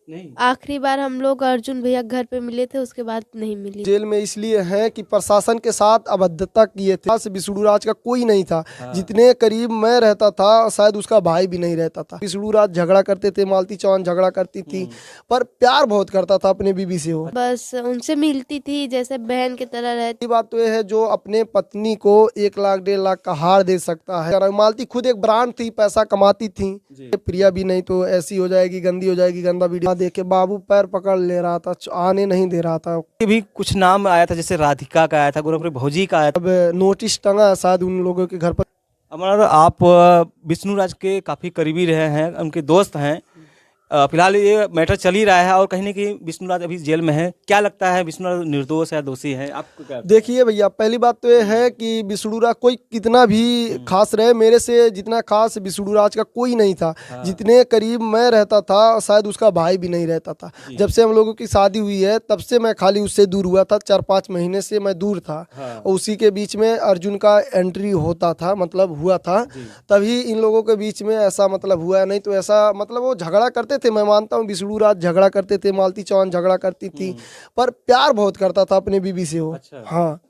नहीं। आखिरी बार हम लोग अर्जुन भैया घर पे मिले थे, उसके बाद नहीं मिली। जेल में इसलिए हैं कि प्रशासन के साथ अभद्रता किए थे। से विष्णु राज का कोई नहीं था। हाँ। जितने करीब मैं रहता था शायद उसका भाई भी नहीं रहता था। विष्णु राज झगड़ा करते थे, मालती चौहान झगड़ा करती थी, पर प्यार बहुत करता था अपने बीबी से। वो बस उनसे मिलती थी, जैसे बहन की तरह रहती। बात तो यह है जो अपने पत्नी को 1 लाख 1.5 लाख का हार दे सकता है। मालती खुद एक ब्रांड थी, पैसा कमाती थी। प्रिया भी नहीं तो ऐसी हो जाएगी, गंदी हो जाएगी, गंदा वीडियो देख के बाबू पैर पकड़ ले रहा था, आने नहीं दे रहा था। भी कुछ नाम आया था, जैसे राधिका का आया था, गोरखपुर भौजी का आया था। अब नोटिस टंगा शायद उन लोगों के घर पर। अमर, आप विष्णु राज के काफ़ी करीबी रहे हैं, उनके दोस्त हैं। फिलहाल ये मैटर चल ही रहा है और कहीं ना कहीं विष्णु राज अभी जेल में है। क्या लगता है, विष्णु राज निर्दोष है, दोषी है? आपको क्या? देखिए भैया, पहली बात तो ये है कि विष्णु राज कोई कितना भी खास रहे, मेरे से जितना खास विष्णु राज का कोई नहीं था। जितने करीब मैं रहता था शायद उसका भाई भी नहीं रहता था। जब से हम लोगों की शादी हुई है तब से मैं खाली उससे दूर हुआ था। 4-5 महीने से मैं दूर था। और उसी के बीच में अर्जुन का एंट्री होता था, मतलब हुआ था, तभी इन लोगों के बीच में ऐसा मतलब हुआ। नहीं तो ऐसा मतलब वो झगड़ा करते थे, मैं मानता हूँ विष्णु राज झगड़ा करते थे, मालती चौहान झगड़ा करती थी, पर प्यार बहुत करता था अपने बीबी से वो। अच्छा। हाँ,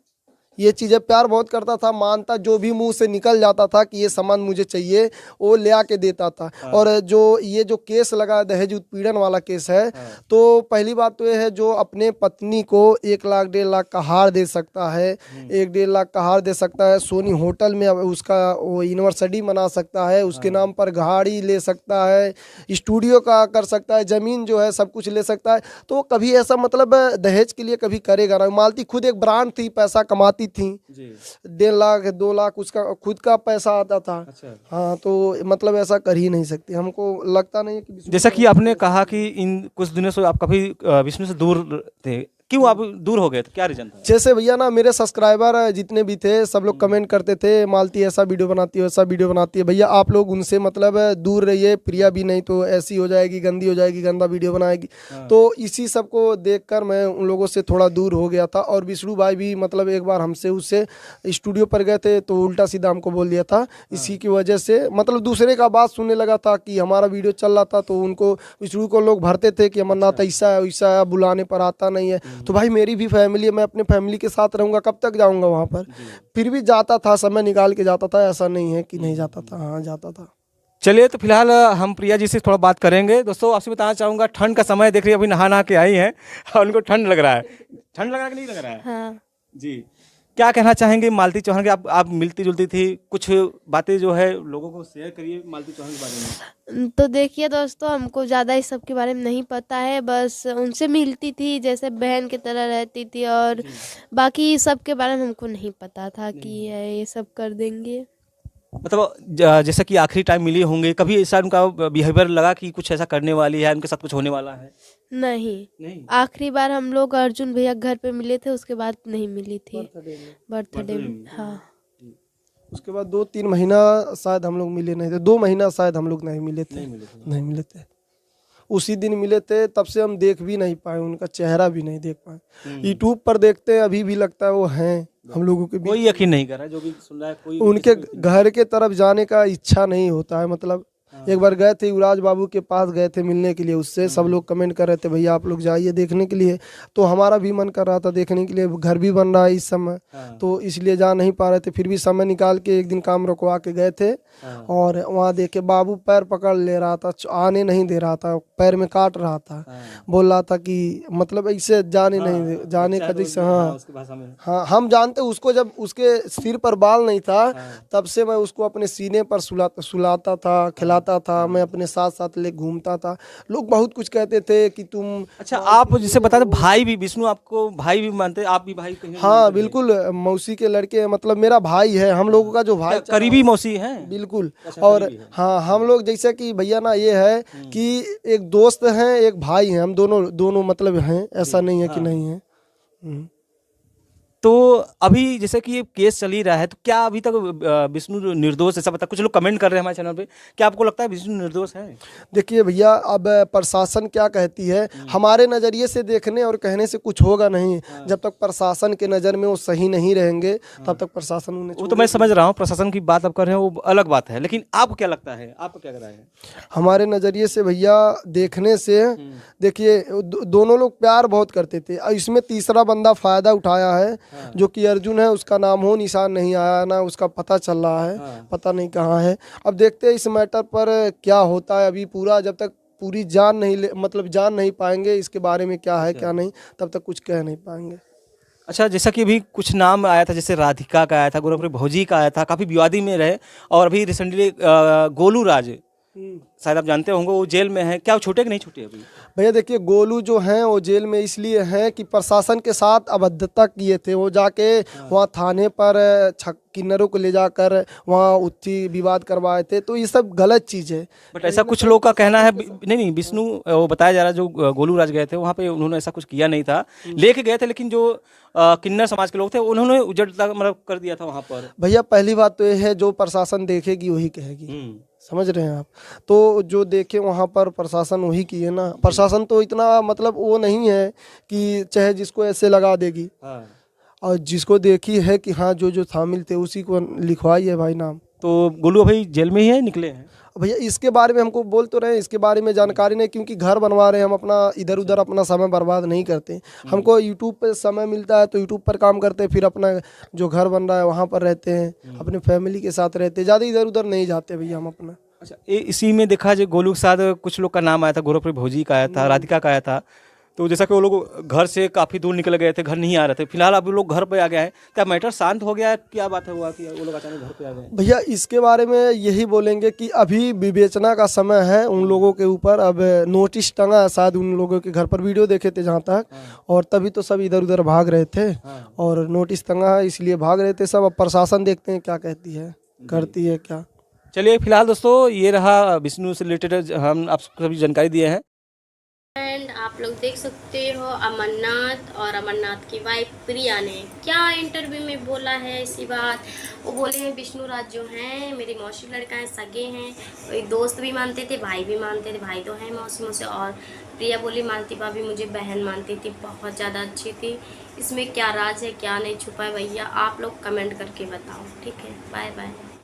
ये चीज़ें प्यार बहुत करता था, मानता, जो भी मुंह से निकल जाता था कि ये सामान मुझे चाहिए वो ले आके देता था। और जो ये जो केस लगा दहेज उत्पीड़न वाला केस है, तो पहली बात तो ये है जो अपने पत्नी को 1 लाख 1.5 लाख का हार दे सकता है, 1-1.5 लाख का हार दे सकता है, सोनी होटल में उसका वो यूनिवर्सिटी बना सकता है, उसके नाम पर गाड़ी ले सकता है, स्टूडियो का कर सकता है, ज़मीन जो है सब कुछ ले सकता है। तो कभी ऐसा मतलब दहेज के लिए कभी करेगा ना। मालती खुद एक ब्रांड थी, पैसा कमाती थी। 1.5 लाख 2 लाख उसका खुद का पैसा आता था। अच्छा। हाँ, तो मतलब ऐसा कर ही नहीं सकते, हमको लगता नहीं है कि। जैसा कि आपने कहा कि इन कुछ दिनों से आप काफी विष्णु से दूर थे, क्यों आप दूर हो गए थे, क्या रीजन था? जैसे भैया ना, मेरे सब्सक्राइबर जितने भी थे सब लोग कमेंट करते थे, मालती ऐसा वीडियो बनाती है, वैसा वीडियो बनाती है। भैया आप लोग उनसे मतलब दूर रहिए, प्रिया भी नहीं तो ऐसी हो जाएगी, गंदी हो जाएगी, गंदा वीडियो बनाएगी। तो इसी सब को देखकर मैं उन लोगों से थोड़ा दूर हो गया था। और विष्णु भाई भी मतलब एक बार हमसे उससे स्टूडियो पर गए थे तो उल्टा सीधा हमको बोल दिया था। इसी की वजह से मतलब दूसरे का बात सुनने लगा था कि हमारा वीडियो चल रहा था, तो उनको विष्णु को लोग भरते थे कि अमरनाथ ऐसा है वैसा है, बुलाने पर आता नहीं है। तो भाई मेरी भी फैमिली है, मैं अपने फैमिली के साथ रहूंगा, कब तक जाऊंगा वहाँ पर। फिर भी जाता था, समय निकाल के जाता था, ऐसा नहीं है कि नहीं जाता था, हाँ जाता था। चलिए, तो फिलहाल हम प्रिया जी से थोड़ा बात करेंगे। दोस्तों, आपसे बताना चाहूँगा, ठंड का समय देख रही है, अभी नहा के आई हैं और उनको ठंड लग रहा है। ठंड लग रहा है कि नहीं लग रहा है? हाँ। जी, क्या कहना चाहेंगे मालती चौहान के? आप मिलती जुलती थी, कुछ बातें जो है लोगों को शेयर करिए मालती चौहान के बारे में। तो देखिए दोस्तों, हमको ज़्यादा इस सब के बारे में नहीं पता है, बस उनसे मिलती थी, जैसे बहन की तरह रहती थी, और बाकी सब के बारे में हमको नहीं पता था कि ये सब कर देंगे। मतलब जैसा कि आखिरी टाइम मिली होंगे, कभी ऐसा उनका बिहेवियर लगा कि कुछ ऐसा करने वाली है, उनके साथ कुछ होने वाला है? नहीं। आखिरी बार हम लोग अर्जुन भैया घर पे मिले थे, उसके बाद नहीं मिली थी। बर्थडे में। हाँ। उसके बाद 2-3 महीना शायद हम लोग मिले नहीं थे, 2 महीना शायद हम लोग नहीं मिले थे। नहीं मिले थे, उसी दिन मिले थे, तब से हम देख भी नहीं पाए, उनका चेहरा भी नहीं देख पाए। यूट्यूब पर देखते हैं, अभी भी लगता है वो हैं हम लोगों के बीच। कोई यकीन नहीं कर रहा है, जो भी सुन रहा है, कोई उनके घर के तरफ जाने का इच्छा नहीं होता है। मतलब एक बार गए थे, युवराज बाबू के पास गए थे मिलने के लिए, उससे सब लोग कमेंट कर रहे थे भैया आप लोग जाइए देखने के लिए। तो हमारा भी मन कर रहा था देखने के लिए, घर भी बन रहा है इस समय, तो इसलिए जा नहीं पा रहे थे। फिर भी समय निकाल के एक दिन काम रुकवा के गए थे, और वहाँ देखे बाबू पैर पकड़ ले रहा था, आने नहीं दे रहा था, पैर में काट रहा था, बोल रहा था कि मतलब ऐसे जाने नहीं जाने का जैसे। हाँ, हम जानते उसको, जब उसके सिर पर बाल नहीं था तब से मैं उसको अपने सीने पर सुलाता था, खिलाता था, मैं अपने साथ साथ ले घूमता था। लोग बहुत कुछ कहते थे कि तुम। अच्छा, आप जिसे बता दे, भाई भी विष्णु आपको भाई भी मानते, आप भी भाई कहीं? हाँ बिल्कुल, मौसी के लड़के, मतलब मेरा भाई है, हम लोगों का जो भाई करीबी मौसी है। बिल्कुल। और हाँ, हम लोग जैसे कि भैया ना ये है कि एक दोस्त हैं, एक भाई हैं, हम दोनों मतलब हैं, ऐसा नहीं है कि नहीं है। तो अभी जैसे कि ये केस चल ही रहा है, तो क्या अभी तक विष्णु निर्दोष ऐसा पता? कुछ लोग कमेंट कर रहे हैं हमारे चैनल पे, क्या आपको लगता है विष्णु निर्दोष है? देखिए भैया, अब प्रशासन क्या कहती है, हमारे नज़रिए से देखने और कहने से कुछ होगा नहीं। जब तक प्रशासन के नज़र में वो सही नहीं रहेंगे तब तक प्रशासन उन्हें वो तो मैं समझ रहा हूँ, प्रशासन की बात आप कर रहे हैं वो अलग बात है, लेकिन आपको क्या लगता है, आपको क्या राय है? हमारे नज़रिए से भैया देखने से, देखिए दोनों लोग प्यार बहुत करते थे और इसमें तीसरा बंदा फ़ायदा उठाया है, जो कि अर्जुन है। उसका नाम हो निशान नहीं आया, ना उसका पता चल रहा है, पता नहीं कहाँ है। अब देखते हैं इस मैटर पर क्या होता है। अभी पूरा जब तक पूरी जान नहीं मतलब जान नहीं पाएंगे इसके बारे में क्या है क्या नहीं, तब तक कुछ कह नहीं पाएंगे। अच्छा, जैसा कि अभी कुछ नाम आया था, जैसे राधिका का आया था, गोरखपुरी भौजी का आया था, काफ़ी विवादी में रहे, और अभी रिसेंटली गोलू राज, शायद आप जानते होंगे, वो जेल में है। क्या वो छूटे कि नहीं छूटे अभी? भैया देखिए, गोलू जो हैं वो जेल में इसलिए हैं कि प्रशासन के साथ अभद्रता किए थे। वो जाके वहाँ थाने पर किन्नरों को ले जाकर वहाँ उत्थी विवाद करवाए थे, तो ये सब गलत चीज़ है। बट ऐसा कुछ लोग का कहना है, नहीं विष्णु, वो बताया जा रहा है जो गोलू राज गए थे वहाँ पे, उन्होंने ऐसा कुछ किया नहीं था, लेके गए थे, लेकिन जो किन्नर समाज के लोग थे उन्होंने उजड़ मतलब कर दिया था वहाँ पर। भैया पहली बात तो ये है, जो प्रशासन देखेगी वही कहेगी, समझ रहे हैं आप? तो जो देखे वहाँ पर प्रशासन वही किए ना। प्रशासन तो इतना मतलब वो नहीं है कि चाहे जिसको ऐसे लगा देगी, और जिसको देखी है कि हाँ जो जो शामिल थे उसी को लिखवाई है भाई नाम। तो गोलू अभी जेल में ही है, निकले हैं? भैया इसके बारे में हमको बोल तो रहे हैं, इसके बारे में जानकारी नहीं, क्योंकि घर बनवा रहे हैं हम, अपना इधर उधर अपना समय बर्बाद नहीं करते। हमको यूट्यूब पे समय मिलता है तो यूट्यूब पर काम करते हैं, फिर अपना जो घर बन रहा है वहाँ पर रहते हैं, अपने फैमिली के साथ रहते हैं, ज़्यादा इधर उधर नहीं जाते भैया हम अपना। अच्छा, इसी में देखा जो गोलू के साथ कुछ लोग का नाम आया था, गोरखपुरी भौजी का आया था, राधिका का आया था, तो जैसा कि वो लोग घर से काफ़ी दूर निकल गए थे, घर नहीं आ रहे थे, फिलहाल अब लोग घर पे आ गए हैं, क्या मैटर शांत हो गया है? क्या बात है हुआ कि वो लोग अचानक घर पे आ गए? भैया इसके बारे में यही बोलेंगे कि अभी विवेचना का समय है उन लोगों के ऊपर। अब नोटिस टंगा है शायद उन लोगों के घर पर, वीडियो देखे थे जहाँ तक, और तभी तो सब इधर उधर भाग रहे थे, और नोटिस टंगा है इसलिए भाग रहे थे सब। अब प्रशासन देखते हैं क्या कहती है, करती है क्या। चलिए, फिलहाल दोस्तों ये रहा विष्णु से रिलेटेड हम आप सभी जानकारी दिए हैं। एंड आप लोग देख सकते हो अमरनाथ और अमरनाथ की वाइफ प्रिया ने क्या इंटरव्यू में बोला है ऐसी बात। वो बोले हैं विष्णु राज जो हैं मेरी मौसी लड़का है, सगे हैं, वही दोस्त भी मानते थे, भाई भी मानते थे, भाई तो है मौसी मुझसे, और प्रिया बोली मालती भाभी मुझे बहन मानती थी, बहुत ज़्यादा अच्छी थी। इसमें क्या राज है क्या नहीं छुपा है भैया, आप लोग कमेंट करके बताओ। ठीक है, बाय बाय।